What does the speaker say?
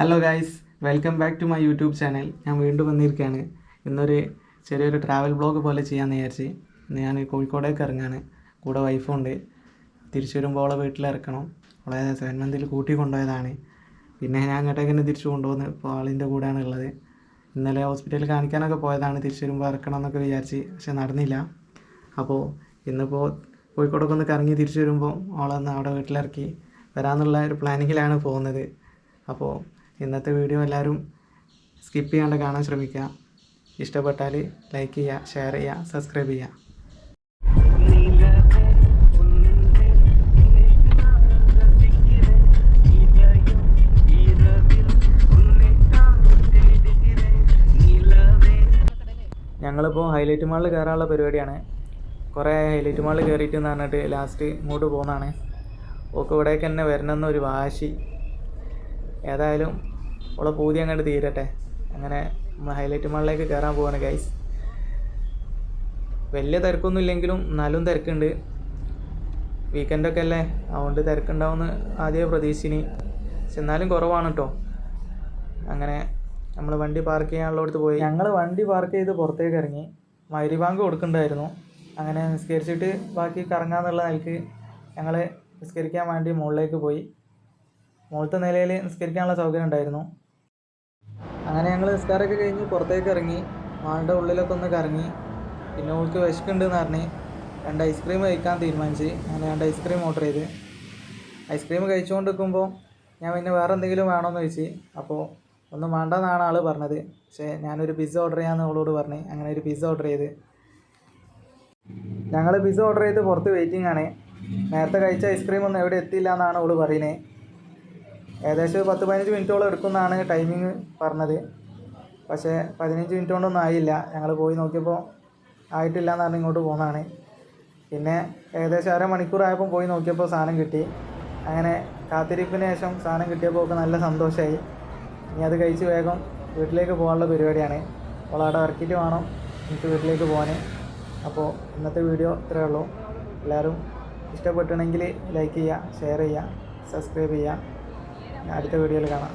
Hello guys, welcome back to my YouTube channel. ഞാൻ വീണ്ടും വന്നിരിക്കുകയാണ്. ഇന്നൊരു ചെറിയൊരു ട്രാവൽ ബ്ലോഗ് പോലെ ചെയ്യാമെന്ന് വിചാരിച്ച് ഞാൻ കോഴിക്കോടേക്ക് ഇറങ്ങാണ്. കൂടെ വൈഫുണ്ട്. തിരിച്ചു വരുമ്പോൾ അവളെ വീട്ടിലിറക്കണം. അവളെ 7 മന്തിൽ കൂട്ടി കൊണ്ടുപോയതാണ്. പിന്നെ ഞാൻ അങ്ങോട്ടേക്ക് തന്നെ തിരിച്ചു കൊണ്ടുപോകുന്നത്. ഇപ്പോൾ ആളിൻ്റെ കൂടെയാണ് ഉള്ളത്. ഇന്നലെ ഹോസ്പിറ്റലിൽ കാണിക്കാനൊക്കെ പോയതാണ്. തിരിച്ചു വരുമ്പോൾ ഇറക്കണം എന്നൊക്കെ വിചാരിച്ച്, പക്ഷെ നടന്നില്ല. അപ്പോൾ ഇന്നിപ്പോൾ കോഴിക്കോടൊക്കെ ഒന്ന് കറങ്ങി തിരിച്ചു വരുമ്പോൾ അവളൊന്ന് അവിടെ വീട്ടിലിറക്കി വരാമെന്നുള്ള ഒരു പ്ലാനിങ്ങിലാണ് പോകുന്നത്. അപ്പോൾ ഇന്നത്തെ വീഡിയോ എല്ലാവരും സ്കിപ്പ് ചെയ്യാണ്ട് കാണാൻ ശ്രമിക്കുക. ഇഷ്ടപ്പെട്ടാൽ ലൈക്ക് ചെയ്യുക, ഷെയർ ചെയ്യുക, സബ്സ്ക്രൈബ് ചെയ്യുക. ഞങ്ങളിപ്പോൾ ഹൈലൈറ്റ് മാളിൽ കയറാനുള്ള പരിപാടിയാണ്. കുറേ ഹൈലൈറ്റ് മാളിൽ കയറിയിട്ട് എന്ന് പറഞ്ഞിട്ട് ലാസ്റ്റ് ഇങ്ങോട്ട് പോകുന്നതാണ്. ഓക്ക് ഇവിടേക്ക് തന്നെ വരണമെന്നൊരു വാശി. ഏതായാലും ഉള്ള പൂതി അങ്ങോട്ട് തീരട്ടെ. അങ്ങനെ ഹൈലൈറ്റ് മാളിലേക്ക് കയറാൻ പോവാണ് ഗൈസ്. വലിയ തിരക്കൊന്നും ഇല്ലെങ്കിലും എന്നാലും തിരക്കുണ്ട്. വീക്കെൻഡൊക്കെ അല്ലേ, അതുകൊണ്ട് തിരക്കുണ്ടാവുമെന്ന് ആദ്യമേ പ്രതീക്ഷിച്ചിനി. പക്ഷെ എന്നാലും കുറവാണ് കേട്ടോ. അങ്ങനെ നമ്മൾ വണ്ടി പാർക്ക് ചെയ്യാനുള്ളടത്ത് പോയി. ഞങ്ങൾ വണ്ടി പാർക്ക് ചെയ്ത് പുറത്തേക്ക് ഇറങ്ങി. മഗ്‌രിബ് ബാങ്ക് കൊടുക്കുന്നുണ്ടായിരുന്നു. അങ്ങനെ നിസ്കരിച്ചിട്ട് ബാക്കി കറങ്ങാമെന്നുള്ള നിലയ്ക്ക് ഞങ്ങൾ നിസ്കരിക്കാൻ വേണ്ടി മുകളിലേക്ക് പോയി. മുകളിലത്തെ നിലയിൽ നിസ്കരിക്കാനുള്ള സൗകര്യം ഉണ്ടായിരുന്നു. അങ്ങനെ ഞങ്ങൾ നിസ്കാരമൊക്കെ കഴിഞ്ഞ് പുറത്തേക്ക് ഇറങ്ങി. മാളിൻ്റെ ഉള്ളിലൊക്കെ ഒന്ന് കറങ്ങി. പിന്നെ ഓൾക്ക് വിശക്കുന്നുണ്ടെന്ന് പറഞ്ഞ് 2 ഐസ്ക്രീം കഴിക്കാൻ തീരുമാനിച്ച്. അങ്ങനെ 2 ഐസ്ക്രീം ഓർഡർ ചെയ്ത് ഐസ്ക്രീം കഴിച്ചുകൊണ്ട് നിൽക്കുമ്പോൾ ഞാൻ പിന്നെ വേറെ എന്തെങ്കിലും വേണമെന്ന് ചോദിച്ച്. അപ്പോൾ ഒന്നും വേണ്ടെന്നാണ് ആൾ പറഞ്ഞത്. പക്ഷേ ഞാനൊരു പിസ്സ ഓർഡർ ചെയ്യാമെന്ന് അവളോട് പറഞ്ഞ്. അങ്ങനെ ഒരു പിസ്സ ഓർഡർ ചെയ്ത് ഞങ്ങൾ പിസ്സ ഓർഡർ ചെയ്ത് പുറത്ത് വെയിറ്റിംഗ് ആണ്. നേരത്തെ കഴിച്ച ഐസ്ക്രീം ഒന്നും എവിടെ എത്തിയില്ല എന്നാണ് അവൾ പറയുന്നത്. ഏകദേശം 10-15 മിനിറ്റോളം എടുക്കുമെന്നാണ് ടൈമിങ് പറഞ്ഞത്. പക്ഷേ 15 മിനിറ്റ് കൊണ്ടൊന്നും ആയില്ല. ഞങ്ങൾ പോയി നോക്കിയപ്പോൾ ആയിട്ടില്ല എന്ന് പറഞ്ഞ് ഇങ്ങോട്ട് പോകുന്നതാണ്. പിന്നെ ഏകദേശം അരമണിക്കൂറായപ്പോൾ പോയി നോക്കിയപ്പോൾ സാധനം കിട്ടി. അങ്ങനെ കാത്തിരിപ്പിന് ശേഷം സാധനം കിട്ടിയപ്പോൾ ഒക്കെ നല്ല സന്തോഷമായി. ഇനി അത് കഴിച്ച് വേഗം വീട്ടിലേക്ക് പോകാനുള്ള പരിപാടിയാണ്. അപ്പോൾ അവിടെ ഇറക്കിയിട്ട് വേണം എനിക്ക് വീട്ടിലേക്ക് പോകാൻ. അപ്പോൾ ഇന്നത്തെ വീഡിയോ ഇത്രയേ ഉള്ളൂ. എല്ലാവരും ഇഷ്ടപ്പെട്ടുണ്ടെങ്കിൽ ലൈക്ക് ചെയ്യുക, ഷെയർ ചെയ്യുക, സബ്സ്ക്രൈബ് ചെയ്യുക. അടുത്ത വീഡിയോയിൽ കാണാം.